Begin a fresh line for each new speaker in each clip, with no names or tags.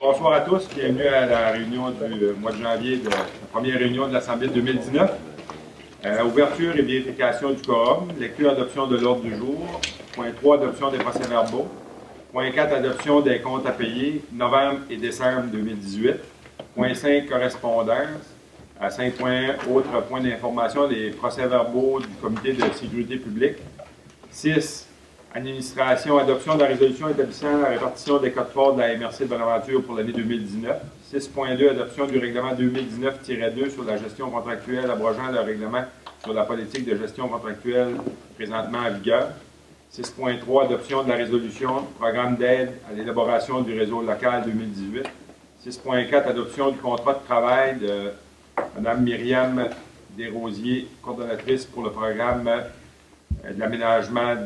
Bonsoir à tous, bienvenue à la réunion du mois de janvier, de la première réunion de l'Assemblée de 2019. Ouverture et vérification du quorum, lecture et adoption de l'ordre du jour. Point 3, adoption des procès-verbaux. Point 4, adoption des comptes à payer, novembre et décembre 2018. Point 5, correspondance. À 5 points, autres points d'information, les procès-verbaux du comité de sécurité publique. 6, administration, adoption de la résolution établissant la répartition des codes forts de la MRC de Bonaventure pour l'année 2019. 6.2, adoption du règlement 2019-2 sur la gestion contractuelle, abrogeant le règlement sur la politique de gestion contractuelle présentement en vigueur. 6.3, adoption de la résolution programme d'aide à l'élaboration du réseau local 2018. 6.4, adoption du contrat de travail de Mme Myriam Desrosiers, coordonnatrice pour le programme de l'aménagement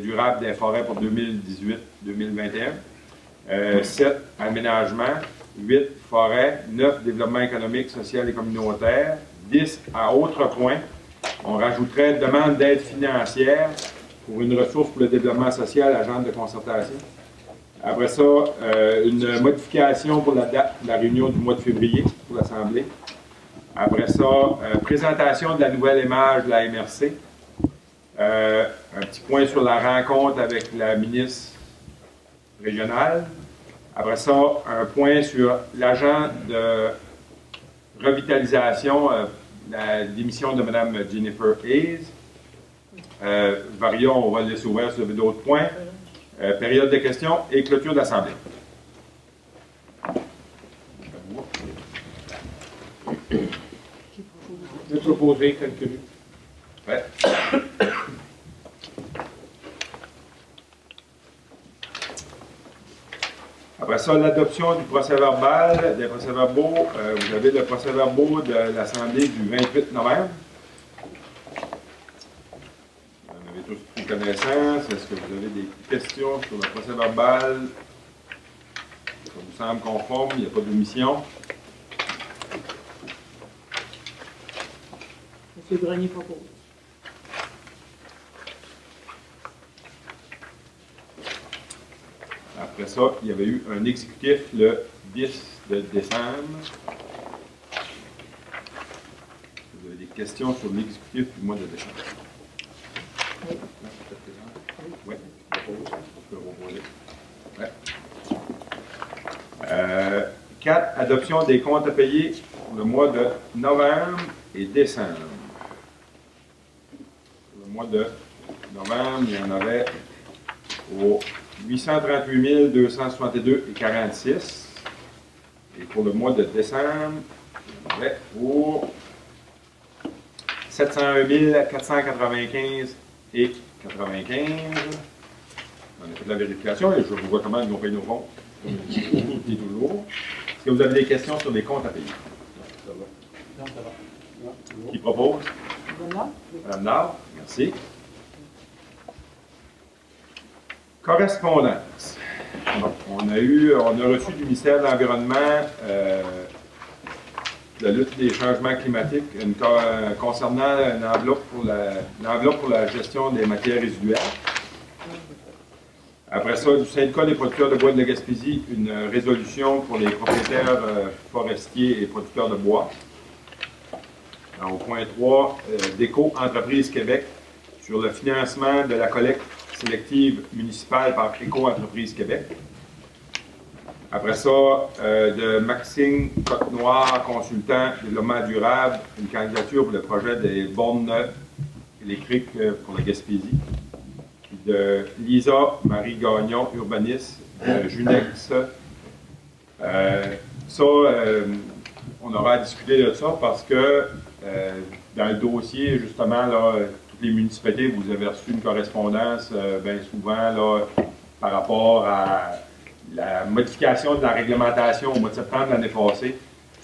durable des forêts pour 2018-2021. 7, aménagement. 8, forêt. 9, développement économique, social et communautaire. 10, à autres points, on rajouterait demande d'aide financière pour une ressource pour le développement social, agente de concertation. Après ça, une modification pour la date de la réunion du mois de février pour l'Assemblée. Après ça, présentation de la nouvelle image de la MRC. Un petit point sur la rencontre avec la ministre régionale. Après ça, un point sur l'agent de revitalisation, la démission de Mme Jennifer Hayes. Varion, on va le laisser ouvert si vous avez d'autres points. Période de questions et clôture de l'Assemblée.
Je vais proposer quelques minutes.
Ouais. Après ça, l'adoption du procès-verbal, des procès-verbaux. Vous avez le procès-verbaux de l'Assemblée du 28 novembre. Vous en avez tous pris connaissance. Est-ce que vous avez des questions sur le procès-verbal? Ça vous semble conforme, il n'y a pas d'omission.
M. Grenier propose.
Après ça, il y avait eu un exécutif le 10 de décembre. Vous avez des questions sur l'exécutif du mois de décembre?
Oui.
Oui. Ouais. 4, adoption des comptes à payer pour le mois de novembre et décembre. Pour le mois de novembre, il y en avait au 838 262,46. Et pour le mois de décembre, il y en avait pour 701 495,95. On a fait de la vérification et je vous vois comment ils vont payer nos comptes. Toujours. Est-ce que vous avez des questions sur les comptes à payer?
Ça va. Non, ça va. Non,
Qui propose? Madame Nard, merci. Correspondance. Donc, on a reçu du ministère de l'Environnement la lutte des changements climatiques concernant l'enveloppe pour la gestion des matières résiduelles. Après ça, du syndicat des producteurs de bois de la Gaspésie, une résolution pour les propriétaires forestiers et producteurs de bois. Alors, au point 3, DECO Entreprise Québec sur le financement de la collecte sélective municipale par Éco-Entreprise Québec. Après ça, de Maxime Côte-Noire, consultant développement durable, une candidature pour le projet des bornes électriques pour la Gaspésie. De Lisa Marie Gagnon, urbaniste, de Junex. On aura à discuter de ça parce que dans le dossier, justement, là, toutes les municipalités, vous avez reçu une correspondance bien souvent là, par rapport à la modification de la réglementation au mois de septembre de l'année passée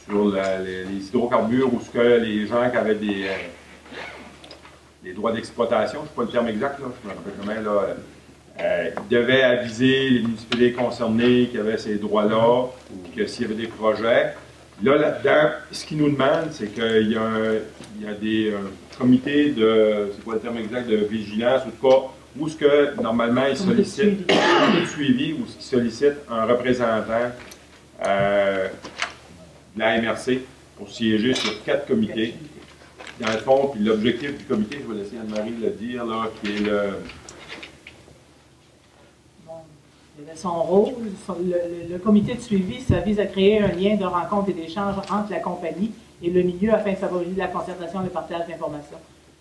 sur les hydrocarbures où ce que les gens qui avaient des droits d'exploitation, je ne sais pas le terme exact, là, je me rappelle jamais, là, ils devaient aviser les municipalités concernées qu'il y avait ces droits-là, ou que s'il y avait des projets. Là-dedans, ce qu'ils nous demandent, c'est qu'il y a des comités de, c'est quoi le terme exact, de vigilance, ou en tout cas, où ce que, normalement, ils sollicitent, un comité de suivi, où ils sollicitent un représentant la MRC pour siéger sur 4 comités. Dans le fond, puis l'objectif du comité, je vais laisser Anne-Marie le dire, là, qui est le...
Son rôle, le comité de suivi, ça vise à créer un lien de rencontre et d'échange entre la compagnie et le milieu afin de favoriser la concertation et le partage d'informations.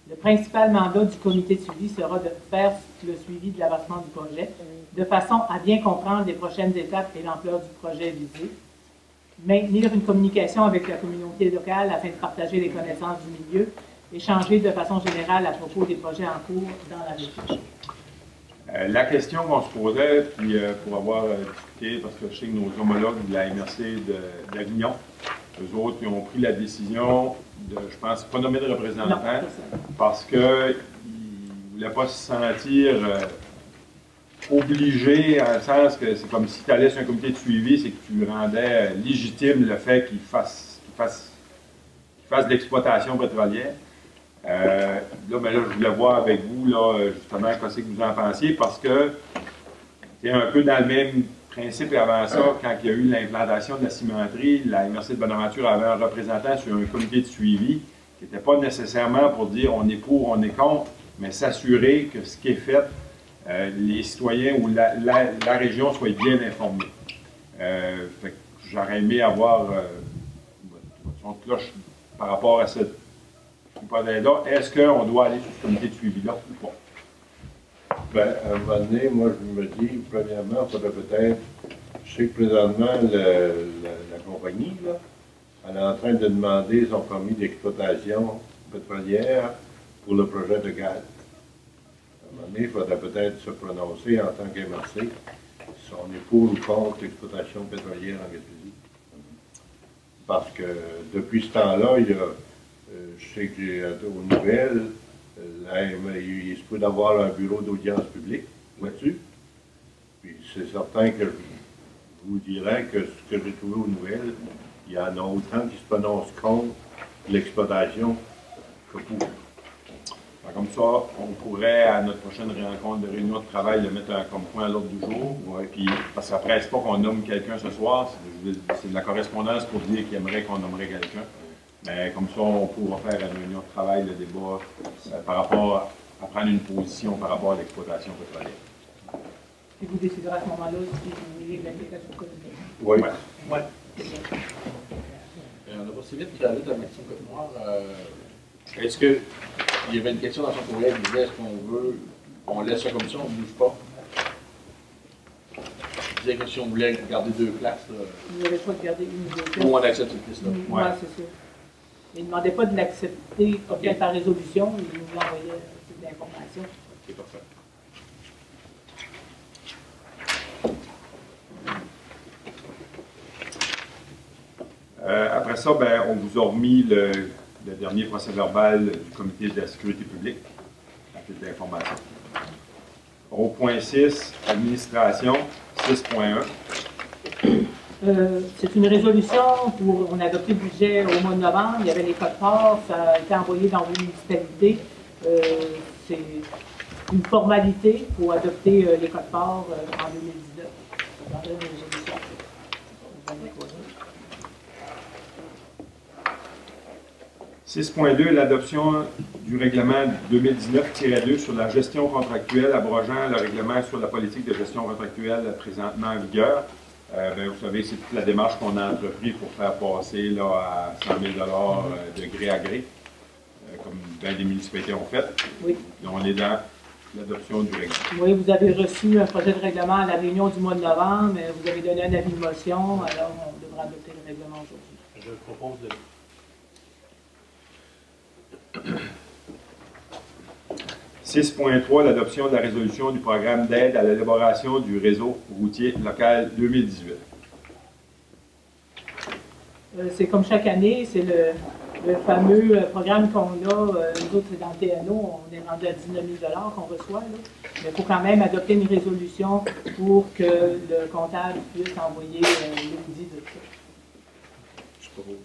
Le principal mandat du comité de suivi sera de faire le suivi de l'avancement du projet, de façon à bien comprendre les prochaines étapes et l'ampleur du projet visé, maintenir une communication avec la communauté locale afin de partager les connaissances du milieu, échanger de façon générale à propos des projets en cours dans la région.
La question qu'on se posait, puis pour avoir discuté, parce que je sais que nos homologues de la MRC d'Avignon, eux autres, ils ont pris la décision de, je pense, pas nommer de représentant, parce qu'ils ne voulaient pas se sentir obligés, en le sens que c'est comme si tu allais sur un comité de suivi, c'est que tu rendais légitime le fait qu'ils fassent de l'exploitation pétrolière. Là, je voulais voir avec vous, là, justement, qu'est-ce que vous en pensiez, parce que c'est un peu dans le même principe avant ça, quand il y a eu l'implantation de la cimenterie, la MRC de Bonaventure avait un représentant sur un comité de suivi qui n'était pas nécessairement pour dire on est pour, on est contre, mais s'assurer que ce qui est fait, les citoyens ou la région soient bien informés. J'aurais aimé avoir votre son de cloche par rapport à cette hypothèse-là. Est-ce qu'on doit aller sur ce comité de suivi-là ou pas?
Bien, à un moment donné, moi, je me dis, premièrement, il faudrait peut-être, je sais que présentement, la compagnie, là, elle est en train de demander son permis d'exploitation pétrolière pour le projet de gaz. À un moment donné, il faudrait peut-être se prononcer en tant qu'MRC si on est pour ou contre l'exploitation pétrolière en Gaspésie. Parce que depuis ce temps-là, il y a, je sais que aux nouvelles, il se peut avoir un bureau d'audience publique là-dessus. Puis c'est certain que je vous dirais que ce que j'ai trouvé aux nouvelles, il y en a autant qui se prononcent contre l'exploitation que pour.
Comme ça, on pourrait, à notre prochaine rencontre de réunion de travail, le mettre comme point à l'ordre du jour. Ouais. Puis, parce que ça ne presse pas qu'on nomme quelqu'un ce soir, c'est de la correspondance pour dire qu'il aimerait qu'on nommerait quelqu'un. Mais comme ça, on pourra faire à une réunion de travail le débat par rapport à prendre une position par rapport à l'exploitation pétrolière.
Et vous déciderez à ce moment-là si vous voulez l'implication communautaire.
Oui.
Ouais.
On a passé vite la lutte à Maxime Côte-Noire. Est-ce qu'il y avait une question dans son courriel qui disait est-ce qu'on veut, on laisse ça comme ça, on ne bouge pas? Il disait que si on voulait garder 2 places,
vous n'avez pas de garder une ou 2 places.
ou on accepte cette piste-là.
Oui, c'est ça. Il ne demandait pas de l'accepter peut-être par résolution, il nous envoyait toute l'information.
Ok, parfait.
Après ça, ben, on vous a remis le dernier procès-verbal du comité de la sécurité publique, à titre d'information. Au point 6, administration, 6.1.
C'est une résolution pour, on a adopté le budget au mois de novembre, il y avait les codes-parts, ça a été envoyé dans vos municipalités. C'est une formalité pour adopter les codes-parts en 2019. Dans une résolution.
6.2, l'adoption du règlement 2019-2 sur la gestion contractuelle, abrogeant le règlement sur la politique de gestion contractuelle présentement en vigueur. Vous savez, c'est toute la démarche qu'on a entreprise pour faire passer là, à 100 000 de gré à gré, comme bien des municipalités ont fait.
Oui.
Et on est dans l'adoption du règlement.
Oui, vous avez reçu un projet de règlement à la réunion du mois de novembre, vous avez donné un avis de motion, alors on devra adopter le règlement aujourd'hui.
Je propose de...
6.3, l'adoption de la résolution du programme d'aide à l'élaboration du réseau routier local 2018.
C'est comme chaque année, c'est le fameux programme qu'on a, nous autres, c'est dans le TNO, on est rendu à 19 000 $ qu'on reçoit. Là. Mais il faut quand même adopter une résolution pour que le comptable puisse envoyer l'audit de ça.
Je propose.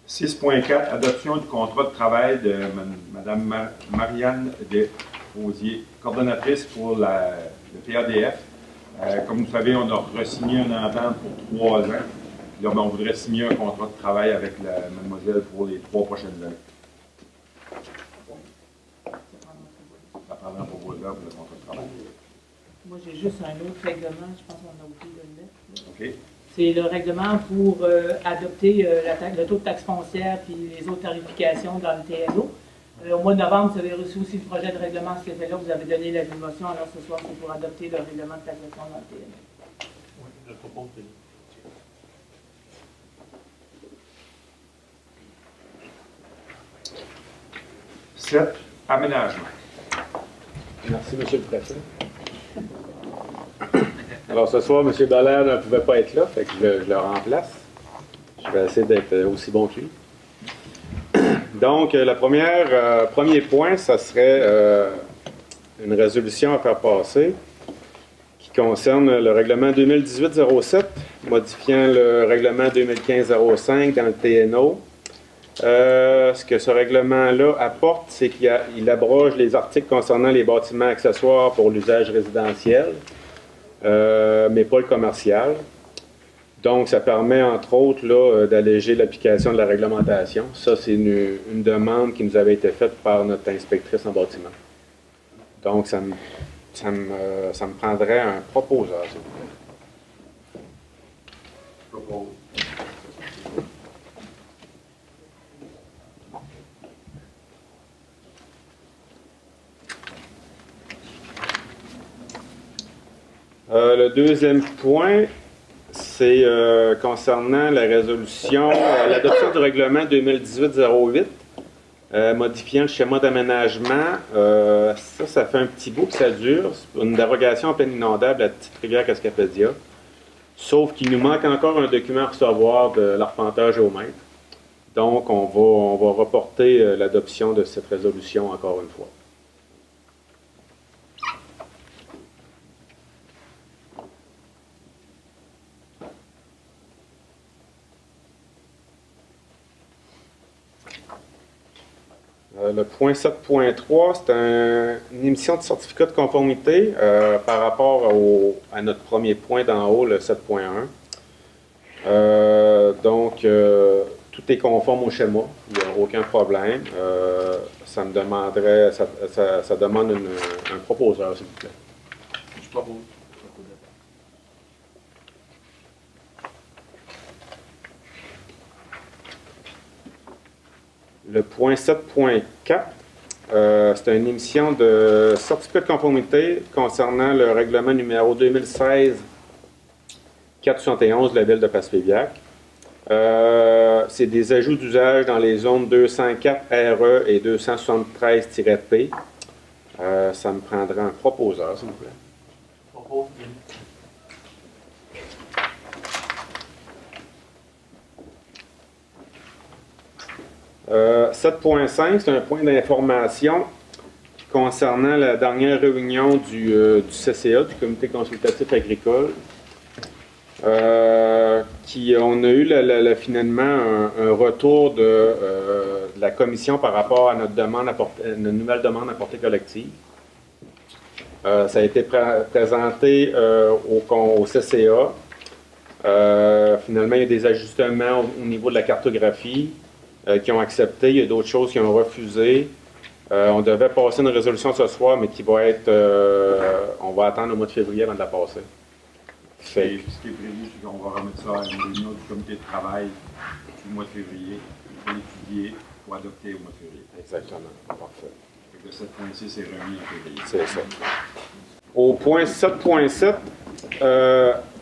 6.4, adoption du contrat de travail de Mme Marianne Desrosiers, coordonnatrice pour le PADF. Comme vous savez, on a re-signé un entente pour 3 ans. Puis là, ben, on voudrait signer un contrat de travail avec la mademoiselle pour les 3 prochaines années. Ça prendra pour vous là pour le contrat de travail.
Moi, j'ai juste un autre règlement, je pense qu'on a oublié de le mettre.
OK?
C'est le règlement pour adopter le taux de taxe foncière puis les autres tarifications dans le TNO. Au mois de novembre, vous avez reçu aussi le projet de règlement à cet effet-là. Vous avez donné la motion, alors ce soir, c'est pour adopter le règlement de taxation dans le TNO.
Oui, je propose de...
7, aménagement.
Merci, M. le Préfet. Alors, ce soir, M. Dallaire ne pouvait pas être là, fait que je le remplace. Je vais essayer d'être aussi bon que lui. Donc, le premier point, ça serait une résolution à faire passer qui concerne le règlement 2018-07, modifiant le règlement 2015-05 dans le TNO. Ce que ce règlement-là apporte, c'est qu'il abroge les articles concernant les bâtiments accessoires pour l'usage résidentiel, mais pas le commercial. Donc, ça permet, entre autres, d'alléger l'application de la réglementation. Ça, c'est une demande qui nous avait été faite par notre inspectrice en bâtiment. Donc, ça me prendrait un proposeur, s'il vous plaît.
Propose.
Le deuxième point, c'est concernant la résolution, l'adoption du règlement 2018-08, modifiant le schéma d'aménagement. Ça fait un petit bout que ça dure. C'est une dérogation en plaine inondable à Petite-Rivière-Cascapédia. Sauf qu'il nous manque encore un document à recevoir de l'arpenteur géomètre. Donc, on va reporter l'adoption de cette résolution encore une fois. Le point 7.3, c'est une émission de certificat de conformité par rapport à notre premier point d'en haut, le 7.1. Donc, tout est conforme au schéma, il n'y a aucun problème. Ça me demanderait, ça demande un proposeur, s'il vous plaît.
Je propose.
Le point 7.4, c'est une émission de certificat de conformité concernant le règlement numéro 2016-471 de la ville de Passepébiac. C'est des ajouts d'usage dans les zones 204 RE et 273-P. Ça me prendrait un proposeur, s'il vous plaît.
Je propose.
7.5, c'est un point d'information concernant la dernière réunion du CCA, du Comité consultatif agricole, on a eu finalement un retour de la commission par rapport à notre nouvelle demande à portée collective. Ça a été présenté au CCA. Finalement, il y a des ajustements au niveau de la cartographie qui ont accepté. Il y a d'autres choses qui ont refusé. On devait passer une résolution ce soir, mais qui va être... on va attendre au mois de février avant de la passer.
Ce qui est prévu, c'est qu'on va remettre ça à une réunion du comité de travail du mois de février, pour l'étudier, pour adopter au mois de février.
Exactement. Parfait.
Le 7.6 est remis en février.
C'est ça. Au point 7.7,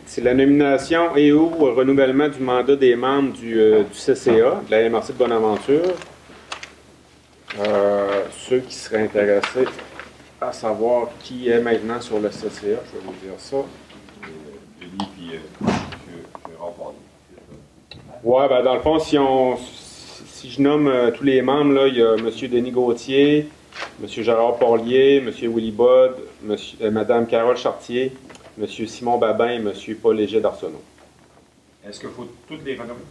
c'est la nomination et ou renouvellement du mandat des membres du CCA, de la MRC de Bonaventure. Ceux qui seraient intéressés à savoir qui est maintenant sur le CCA, je vais vous dire ça.
Denis puis M. Gérard Parlier.
Oui, ben dans le fond, si je nomme tous les membres, là, il y a M. Denis Gauthier, M. Gérard Parlier, M. Willy Bod, Mme Carole Chartier, M. Simon Babin et M. Paul Léger d'Arsenault.
Est-ce qu'il faut toutes les renommer?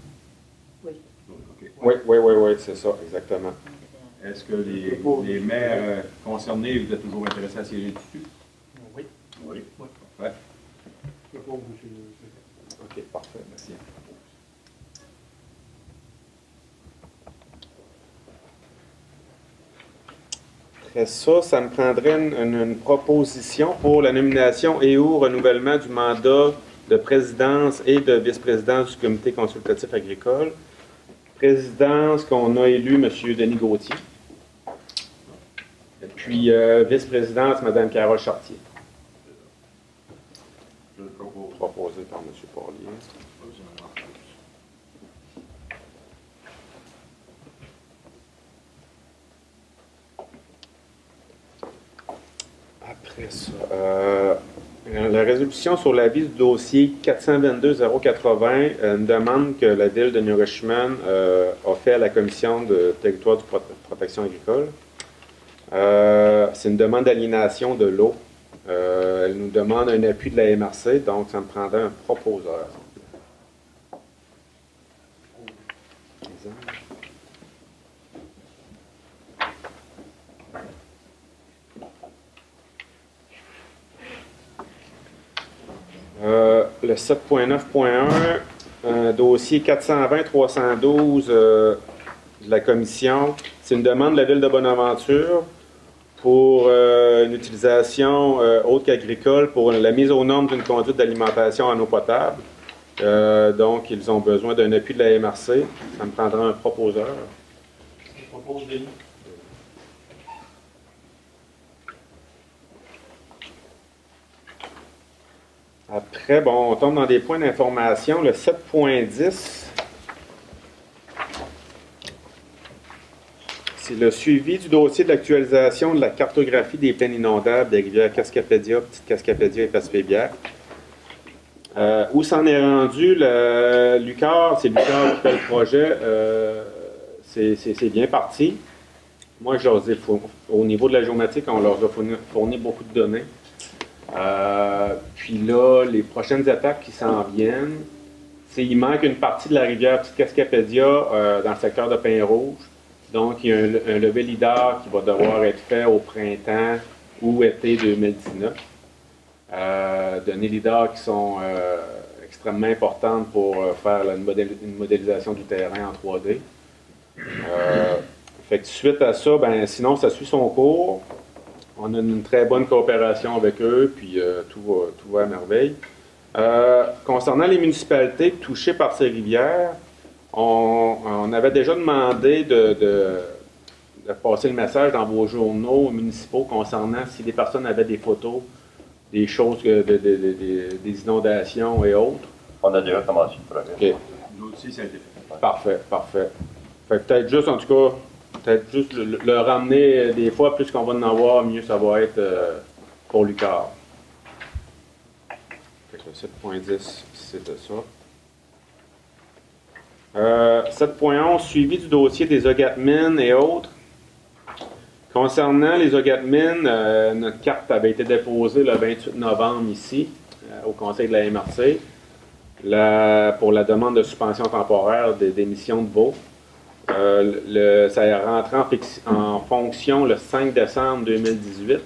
Oui.
OK.
Oui, c'est ça, exactement.
Est-ce que les maires concernés, vous êtes toujours intéressés à siéger dessus?
Oui.
Oui.
Oui.
Parfait.
Après ça, ça me prendrait une proposition pour la nomination et ou renouvellement du mandat de présidence et de vice-présidence du comité consultatif agricole. Présidence qu'on a élu M. Denis Gauthier. Et puis vice-présidence, Mme Carole Chartier.
Je le propose.
Proposé par M. Porlier. Après ça, la résolution sur l'avis du dossier 422-080 une demande que la ville de New Richmond a fait à la commission de territoire de protection agricole. C'est une demande d'aliénation de l'eau. Elle nous demande un appui de la MRC, donc ça me prendrait un proposeur. Le 7.9.1, dossier 420-312 de la commission, c'est une demande de la ville de Bonaventure pour une utilisation autre qu'agricole pour la mise aux normes d'une conduite d'alimentation en eau potable. Donc, ils ont besoin d'un appui de la MRC. Ça me prendra un proposeur.
Je propose Denis.
Après, bon, on tombe dans des points d'information. Le 7.10, c'est le suivi du dossier de l'actualisation de la cartographie des plaines inondables des rivières Cascapédia, Petite Cascapédia et Passepébiac. Où s'en est rendu l'UQAR, c'est l'UQAR qui fait le projet, c'est bien parti. Moi, je leur ai au niveau de la géomatique, on leur a fourni beaucoup de données. Puis là, les prochaines étapes qui s'en viennent, c'est il manque une partie de la rivière Petite Cascapédia dans le secteur de Pin-Rouge. Donc, il y a un levé lidar qui va devoir être fait au printemps ou été 2019. Données lidar qui sont extrêmement importantes pour faire une modélisation du terrain en 3D. Fait que suite à ça, ben, sinon, ça suit son cours. On a une très bonne coopération avec eux, puis tout va à merveille. Concernant les municipalités touchées par ces rivières, on avait déjà demandé de passer le message dans vos journaux municipaux concernant si des personnes avaient des photos, des choses, des inondations et autres.
On a déjà commencé le projet.
Okay.
Nous aussi, ça a été fait.
Parfait, parfait. Fait que peut-être juste, en tout cas, peut-être juste le ramener des fois, plus qu'on va en avoir, mieux ça va être pour l'UQAR. Fait que le 7.10, c'était ça. 7.11, suivi du dossier des OGATMIN et autres. Concernant les OGATMIN, notre carte avait été déposée le 28 novembre ici, au conseil de la MRC, pour la demande de suspension temporaire d'émissions de baux. Ça est rentré en fonction le 5 décembre 2018.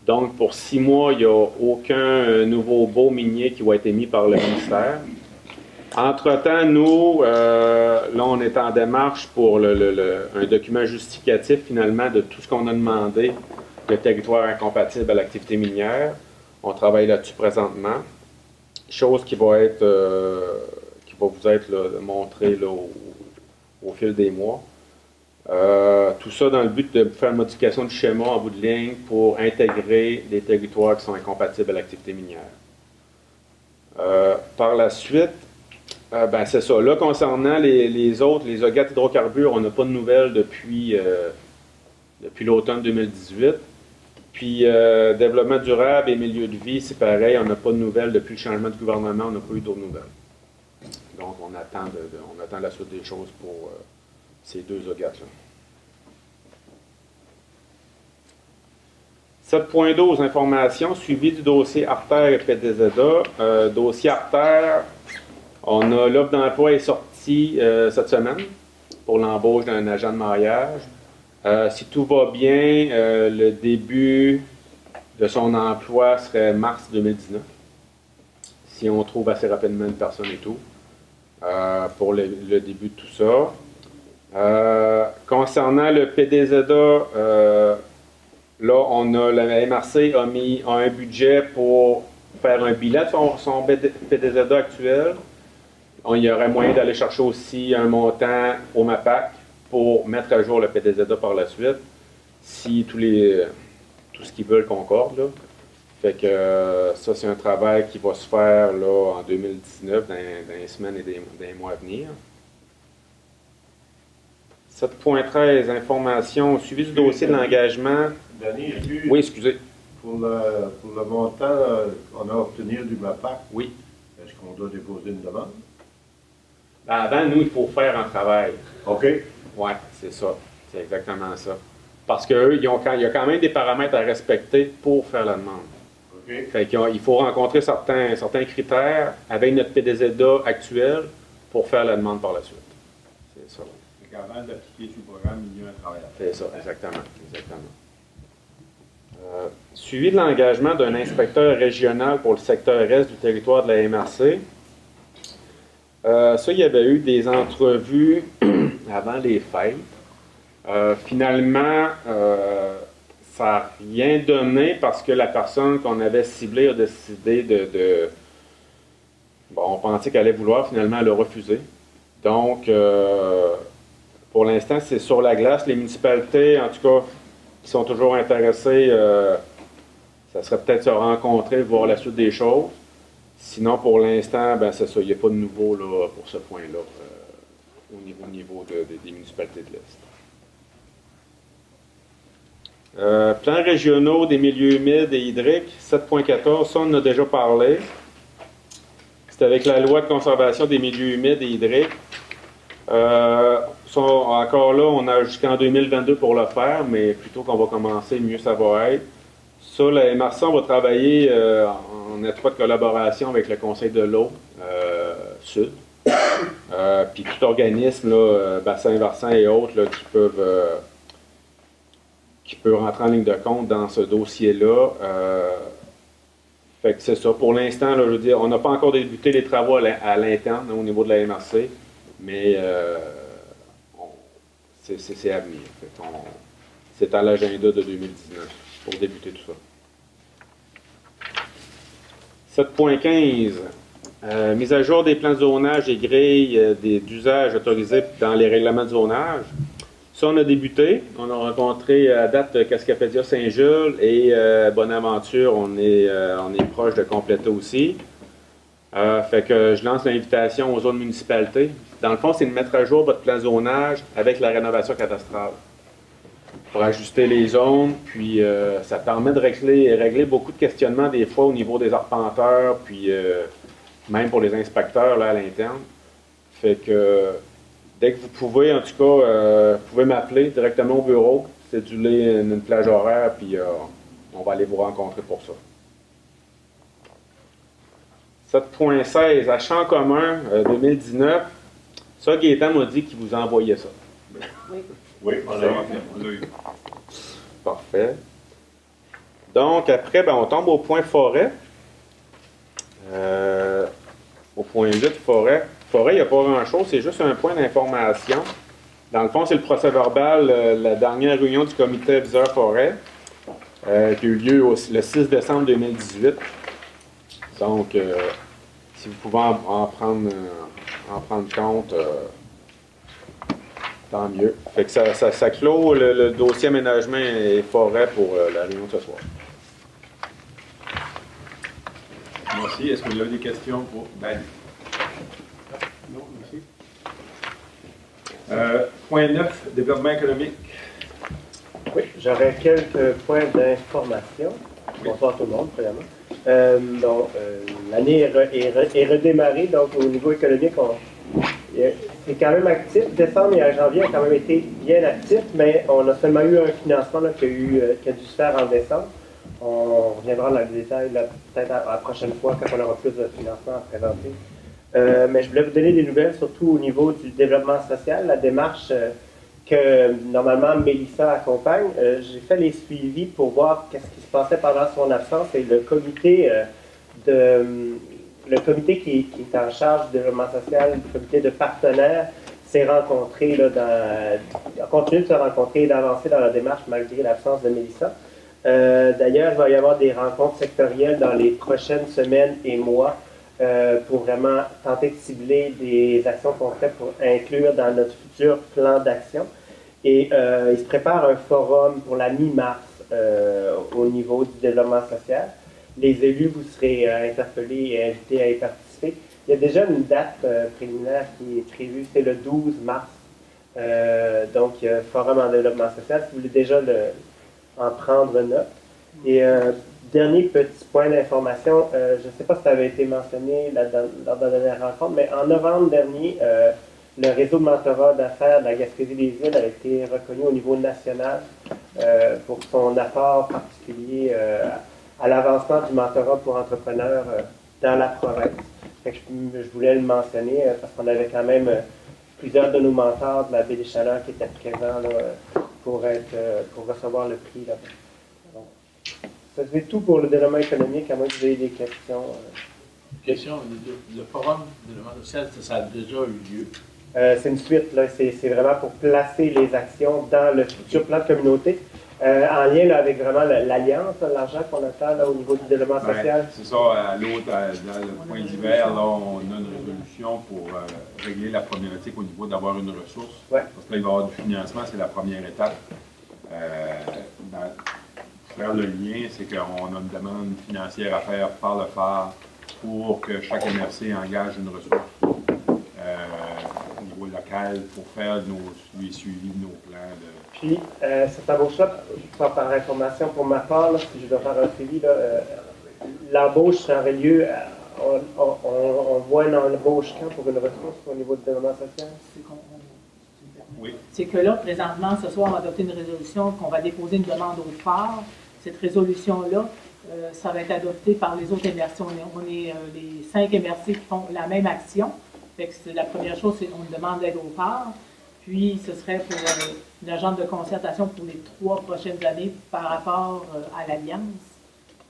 Donc, pour 6 mois, il n'y a aucun nouveau baux minier qui va être émis par le ministère. Entre-temps, nous, là, on est en démarche pour un document justificatif, finalement, de tout ce qu'on a demandé, le territoire incompatible à l'activité minière. On travaille là-dessus présentement. Chose qui va vous être là, montrée là, au fil des mois. Tout ça dans le but de faire une modification du schéma en bout de ligne pour intégrer les territoires qui sont incompatibles à l'activité minière. Par la suite, ben c'est ça. Là, concernant les autres, les OGAT hydrocarbures, on n'a pas de nouvelles depuis l'automne 2018. Puis, développement durable et milieu de vie, c'est pareil, on n'a pas de nouvelles depuis le changement de gouvernement, on n'a pas eu d'autres nouvelles. Donc, on attend la suite des choses pour ces deux OGAT-là. 7.12, information, suivi du dossier Artère et PDZA. Dossier Artère, on a l'offre d'emploi est sortie cette semaine pour l'embauche d'un agent de mariage. Si tout va bien, le début de son emploi serait mars 2019. Si on trouve assez rapidement une personne et tout, pour le début de tout ça. Concernant le PDZA, Là, la MRC a un budget pour faire un bilan de son PDZA actuel. Il y aurait moyen d'aller chercher aussi un montant au MAPAC pour mettre à jour le PDZA par la suite, si tout ce qu'ils veulent concorde. Là. Fait que ça, c'est un travail qui va se faire là, en 2019, dans les semaines et dans les mois à venir. 7.13, information, suivi du dossier de l'engagement.
Denis,
Oui, excusez.
pour le montant qu'on a obtenu du MAPAC,
Oui.
est-ce qu'on doit déposer une demande?
Ben, avant, nous, il faut faire un travail.
OK.
Oui, c'est ça. C'est exactement ça. Parce qu'eux, il y a quand même des paramètres à respecter pour faire la demande.
OK.
Fait qu'il faut rencontrer certains critères avec notre PDZA actuel pour faire la demande par la suite. C'est ça.
Avant d'appliquer ce programme, il y a un travail à faire.
C'est ça, exactement. Suivi de l'engagement d'un inspecteur régional pour le secteur est du territoire de la MRC. Ça, il y avait eu des entrevues avant les fêtes. Finalement, ça n'a rien donné parce que la personne qu'on avait ciblée a décidé Bon, on pensait qu'elle allait vouloir, finalement, elle a refusé. Donc, pour l'instant, c'est sur la glace. Les municipalités, en tout cas, qui sont toujours intéressées, ça serait peut-être se rencontrer, voir la suite des choses. Sinon, pour l'instant, ben, c'est ça, il n'y a pas de nouveau là, pour ce point-là au niveau des municipalités de l'Est. Plans régionaux des milieux humides et hydriques, 7.14, ça on en a déjà parlé. C'est avec la loi de conservation des milieux humides et hydriques. Encore là, on a jusqu'en 2022 pour le faire, mais plutôt qu'on va commencer, mieux ça va être. Ça, la MRC, on va travailler en étroite collaboration avec le Conseil de l'eau Sud. Puis tout organisme, là, bassin versant et autres, là, qui peut rentrer en ligne de compte dans ce dossier-là. Fait que c'est ça. Pour l'instant, je veux dire, on n'a pas encore débuté les travaux à l'interne au niveau de la MRC, mais c'est à venir. C'est à l'agenda de 2019 pour débuter tout ça. 7.15. Mise à jour des plans de zonage et grilles d'usage autorisés dans les règlements de zonage. Ça, on a débuté. On a rencontré à date Cascapédia Saint-Jules et Bonaventure. On est proche de compléter aussi. Fait que je lance l'invitation aux autres municipalités. Dans le fond, c'est de mettre à jour votre plan de zonage avec la rénovation cadastrale pour ajuster les zones. Puis ça permet de régler beaucoup de questionnements des fois au niveau des arpenteurs, puis même pour les inspecteurs là, à l'interne. Fait que dès que vous pouvez, en tout cas, vous pouvez m'appeler directement au bureau, céduler une plage horaire, puis on va aller vous rencontrer pour ça. 7.16, achat en commun 2019. Ça, Gaétan m'a dit qu'il vous envoyait ça.
Oui, on l'a eu.
Parfait. Donc, après, ben, on tombe au point forêt. Au point 8, forêt. Forêt, il n'y a pas grand-chose, c'est juste un point d'information. Dans le fond, c'est le procès verbal, la dernière réunion du comité viseur forêt, qui a eu lieu le 6 décembre 2018. Donc, si vous pouvez en prendre compte, tant mieux. Fait que ça clôt le dossier aménagement et forêt pour la réunion de ce soir.
Merci. Est-ce que vous avez des questions pour Ben?
Non, merci.
Point 9, développement économique.
Oui, j'aurais quelques points d'information. Bonsoir tout le monde, premièrement. L'année est redémarrée, donc au niveau économique, c'est quand même actif. Décembre et janvier a quand même été bien actif, mais on a seulement eu un financement là, qui a dû se faire en décembre. On reviendra dans le détail peut-être à la prochaine fois quand on aura plus de financement à présenter. Mais je voulais vous donner des nouvelles, surtout au niveau du développement social, la démarche que normalement Mélissa accompagne. J'ai fait les suivis pour voir qu'est-ce qui se passait pendant son absence et le comité qui est en charge du développement social, le comité de partenaires, s'est rencontré, a continué de se rencontrer et d'avancer dans la démarche malgré l'absence de Mélissa. D'ailleurs, il va y avoir des rencontres sectorielles dans les prochaines semaines et mois pour vraiment tenter de cibler des actions concrètes pour inclure dans notre futur plan d'action. Et il se prépare un forum pour la mi-mars au niveau du développement social. Les élus, vous serez interpellés et invités à y participer. Il y a déjà une date préliminaire qui est prévue, c'est le 12 mars. Donc, forum en développement social, si vous voulez déjà en prendre note. Et dernier petit point d'information, je ne sais pas si ça avait été mentionné lors de la dernière rencontre, mais en novembre dernier, le réseau de mentorat d'affaires de la Gaspésie-des-Îles a été reconnu au niveau national pour son apport particulier à l'avancement du mentorat pour entrepreneurs dans la province. Fait que je voulais le mentionner parce qu'on avait quand même plusieurs de nos mentors de la Baie des Chaleurs qui étaient présents là, pour recevoir le prix là-bas. Donc, ça c'est tout pour le développement économique, à moins que vous ayez des questions.
Question, le forum de développement social, ça a déjà eu lieu.
C'est une suite, là, c'est vraiment pour placer les actions dans le futur plan de communauté, en lien là, avec vraiment l'alliance, l'argent qu'on attend là, au niveau du développement social.
C'est ça, à l'autre, dans le point d'hiver, là, on a une résolution pour régler la problématique au niveau d'avoir une ressource.
Ouais.
Parce que là, il va y avoir du financement, c'est la première étape. Faire le lien, c'est qu'on a une demande financière à faire par le phare pour que chaque MRC engage une ressource au niveau local pour faire les suivis de nos plans.
Puis, c'est à vos choix, par information pour ma part, là, si je dois faire un suivi, l'embauche aurait lieu, on voit une embauche quand pour une ressource au niveau du développement social?
Oui.
C'est que là, présentement, ce soir, on va adopter une résolution qu'on va déposer une demande au phare. Cette résolution-là, ça va être adopté par les autres MRC. On est les 5 MRC qui font la même action. Fait que la première chose, c'est qu'on demande l'aide au phare. Puis, ce serait pour une agente de concertation pour les 3 prochaines années par rapport à l'Alliance.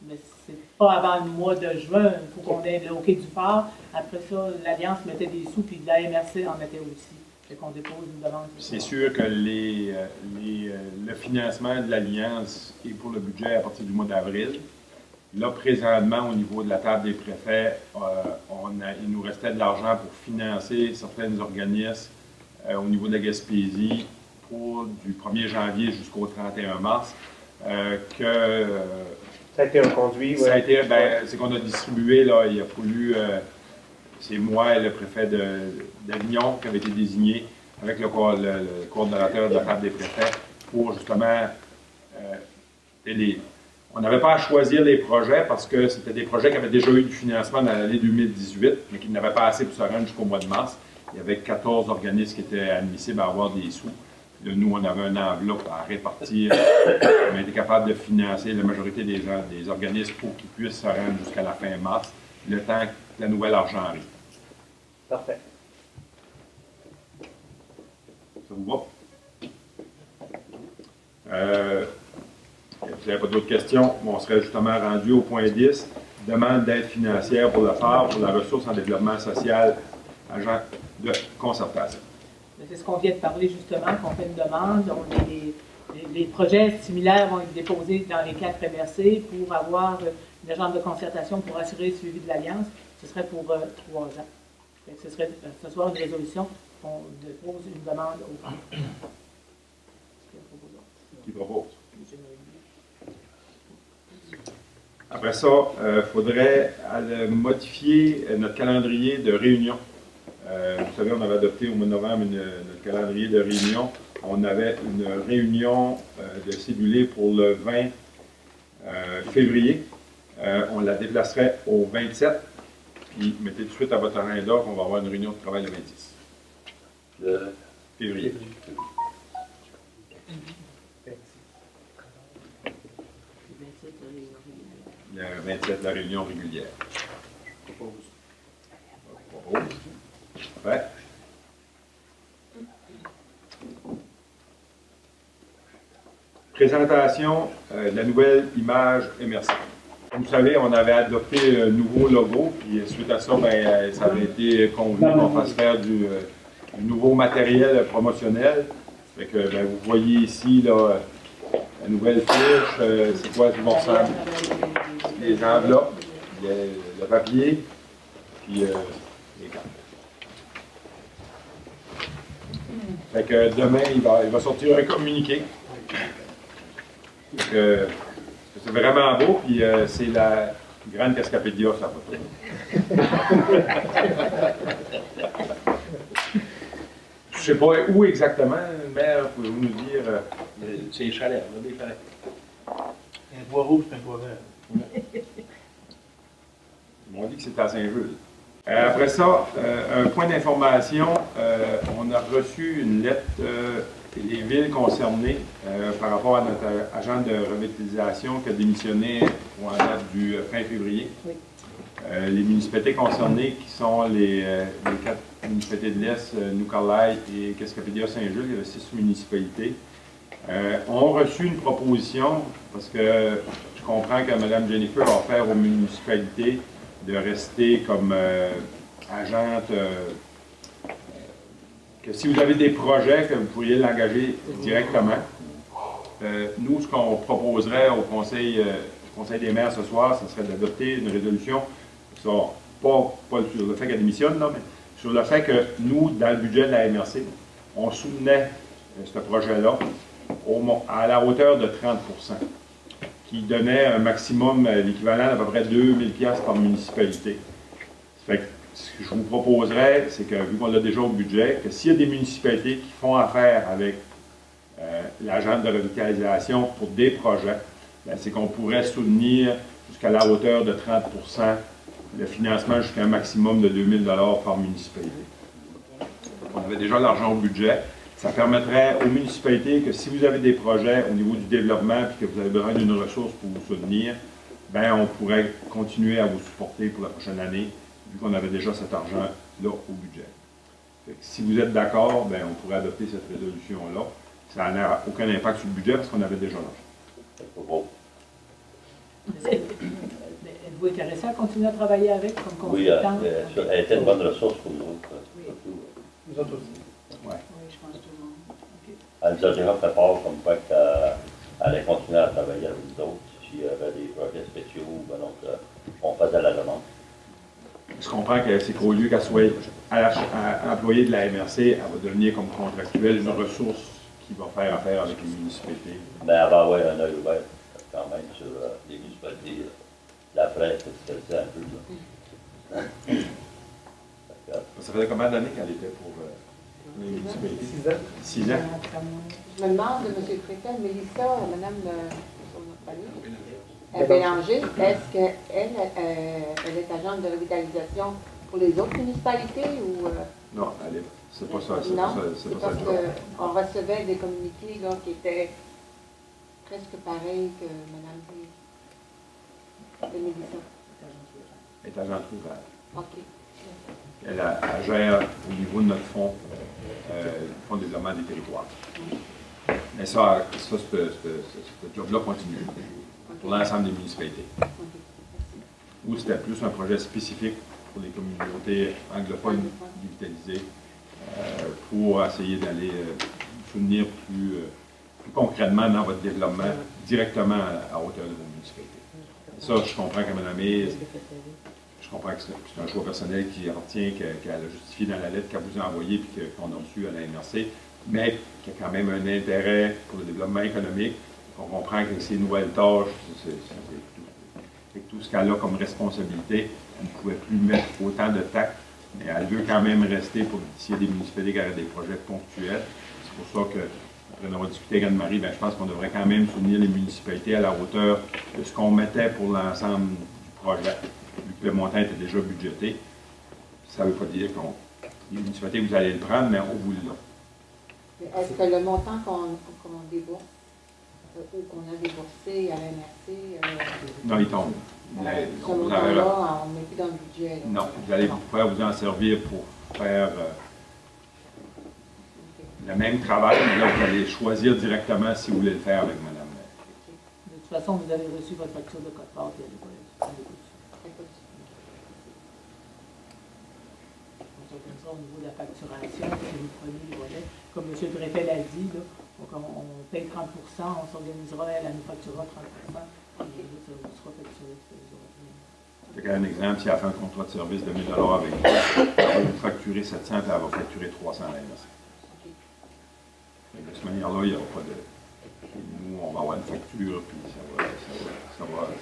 Mais c'est pas avant le mois de juin. Il faut qu'on ait le OK du phare. Après ça, l'Alliance mettait des sous, puis la MRC en mettait aussi. Fait qu'on dépose une demande.
C'est sûr que le financement de l'Alliance est pour le budget à partir du mois d'avril. Là, présentement, au niveau de la table des préfets, il nous restait de l'argent pour financer certains organismes au niveau de la Gaspésie pour du 1er janvier jusqu'au 31 mars.
Ça a été reconduit, oui.
C'est qu'on a distribué, là, il a fallu, c'est moi et le préfet d'Avignon qui avait été désigné avec le coordonnateur de la table des préfets pour justement aider. On n'avait pas à choisir les projets parce que c'était des projets qui avaient déjà eu du financement dans l'année 2018, mais qui n'avaient pas assez pour se rendre jusqu'au mois de mars. Il y avait 14 organismes qui étaient admissibles à avoir des sous. Là, nous, on avait une enveloppe à répartir. On a été capable de financer la majorité des organismes pour qu'ils puissent se rendre jusqu'à la fin mars, le temps que la nouvelle argent arrive.
Parfait.
Ça vous va? Si vous n'avez pas d'autres questions, on serait justement rendu au point 10, demande d'aide financière pour le phare, pour la ressource en développement social, agent de concertation.
C'est ce qu'on vient de parler justement, qu'on fait une demande. Les projets similaires vont être déposés dans les 4 MRC pour avoir une agence de concertation pour assurer le suivi de l'Alliance. Ce serait pour 3 ans. Ce serait ce soir une résolution qu'on dépose une demande au phare.
Qui propose? Après ça, il faudrait modifier notre calendrier de réunion. Vous savez, on avait adopté au mois de novembre notre calendrier de réunion. On avait une réunion de cédulée pour le 20 février. On la déplacerait au 27. Puis mettez tout de suite à votre agenda qu'on va avoir une réunion de travail le 26 février. Le 27, la réunion régulière. Je propose. Ouais. Présentation de la nouvelle image MRC. Comme vous savez, on avait adopté un nouveau logo, puis suite à ça, ça avait été convenu qu'on fasse faire du nouveau matériel promotionnel. Fait que, vous voyez ici là, la nouvelle fiche, c'est quoi qui vont ressembler? Les enveloppes, le papier, puis les cartes. Fait que demain, il va sortir un communiqué. C'est vraiment beau, puis c'est la grande Cascapédia, ça va. Je sais pas où exactement, maire, pouvez-vous nous dire?
C'est les chalets, là, des chalets.
Un toit rouge et un toit vert.
Ils m'ont dit que c'était à Saint-Jules. Après ça, un point d'information, on a reçu une lettre des villes concernées par rapport à notre agent de revitalisation qui a démissionné pour la date du fin février.
Oui.
Les municipalités concernées qui sont les 4 municipalités de l'Est, Noucarlaï et Cascapédia-Saint-Jules, il y a 6 municipalités, ont reçu une proposition parce que je comprends que Mme Jennifer a offert aux municipalités de rester comme agente, que si vous avez des projets, que vous pourriez l'engager directement. Nous, ce qu'on proposerait au conseil des maires ce soir, ce serait d'adopter une résolution, pas sur le fait qu'elle démissionne, là, mais sur le fait que nous, dans le budget de la MRC, on soutenait ce projet-là à la hauteur de 30 %, qui donnait un maximum, l'équivalent d'à peu près 2 000 $ par municipalité. Fait que ce que je vous proposerais, c'est que, vu qu'on l'a déjà au budget, que s'il y a des municipalités qui font affaire avec l'agence de revitalisation pour des projets, c'est qu'on pourrait soutenir jusqu'à la hauteur de 30 % le financement jusqu'à un maximum de 2 000 $ par municipalité. On avait déjà l'argent au budget. Ça permettrait aux municipalités que si vous avez des projets au niveau du développement et que vous avez besoin d'une ressource pour vous soutenir, bien, on pourrait continuer à vous supporter pour la prochaine année, vu qu'on avait déjà cet argent-là au budget. Fait que si vous êtes d'accord, bien, on pourrait adopter cette résolution-là. Ça n'a aucun impact sur le budget parce qu'on avait déjà l'argent.
Êtes-vous intéressé à continuer à travailler avec comme
Oui,
consultant?
elle était une bonne ressource pour nous autres.
Nous autres aussi.
Ouais.
Oui, je pense que tout le monde. OK.
Elle nous a déjà fait part comme quoi qu'elle allait continuer à travailler avec nous autres s'il y avait des projets spéciaux, ben donc on faisait la demande.
Je comprends que c'est qu'au lieu qu'elle soit employée de la MRC, elle va devenir comme contractuelle une ressource qui va faire affaire avec les municipalités.
Mais elle va avoir un œil ouvert quand même sur les municipalités. La presse, c'est ça un peu. Là.
Ça faisait combien d'années qu'elle était pour les municipalités?
6 ans.
6 ans.
Je me demande, M. le Préfet, Mélissa, Mme Bélanger, est-ce qu'elle elle est agente de revitalisation pour les autres municipalités ou...
Non, elle c'est pas ça.
Non,
C'est
c'est
pas
parce
ça.
qu'on recevait des communiqués là, qui étaient presque pareils que Mme Mélissa.
Elle est agente ouverte.
OK.
Elle gère au niveau de notre fonds, le fonds de développement des territoires. Mais ça ce job-là continue pour l'ensemble des municipalités. Ou c'était plus un projet spécifique pour les communautés anglophones digitalisées pour essayer d'aller soutenir plus concrètement dans votre développement directement à hauteur de vos municipalités. Ça, je comprends que Mme je comprends que c'est un choix personnel qui appartient, qu'elle a justifié dans la lettre qu'elle vous a envoyée et qu'on a reçue à la MRC, mais qui a quand même un intérêt pour le développement économique. On comprend que ces nouvelles tâches, tout ce qu'elle a comme responsabilité, elle ne pouvait plus mettre autant de tact, mais elle veut quand même rester pour s'il y a des municipalités qui ont des projets ponctuels. C'est pour ça que, après avoir discuté avec Anne-Marie, je pense qu'on devrait quand même soutenir les municipalités à la hauteur de ce qu'on mettait pour l'ensemble du projet. Vu que le montant était déjà budgété, ça ne veut pas dire qu'on les municipalités, vous allez le prendre, mais on vous l'a.
Est-ce que le montant qu'on débourse ou qu'on a déboursé à la MRC...
Non, il tombe.
ce montant-là, on ne met plus dans le budget. Là.
Non, vous allez pouvoir vous en servir pour faire le même travail, mais là, vous allez choisir directement si vous voulez le faire avec Mme.
De toute façon, vous avez reçu votre facture de code-part. Comme ça, au niveau de la facturation, si vous prenez les volets, comme M. le Préfet l'a dit, là, Donc, on paye 30 on s'organisera, elle nous facturera 30 et ça sera facturé.
Fait qu'un exemple, si elle fait un contrat de service de 1 000 avec nous, elle va nous facturer 700 puis elle va facturer 300 l'année. De cette manière-là, il n'y aura pas de... Nous, on va avoir une facture, puis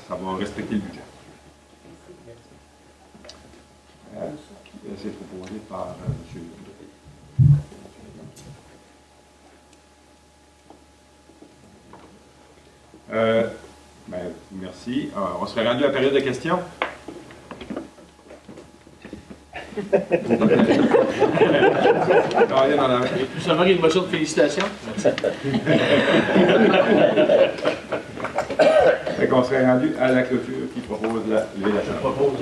ça va respecter le budget. C'est proposé par M. Merci. On serait rendu à la période de questions.
Tout simplement une motion de félicitations.
Fait qu'on serait rendu à la clôture qui propose la levée de la
Je
charge.
propose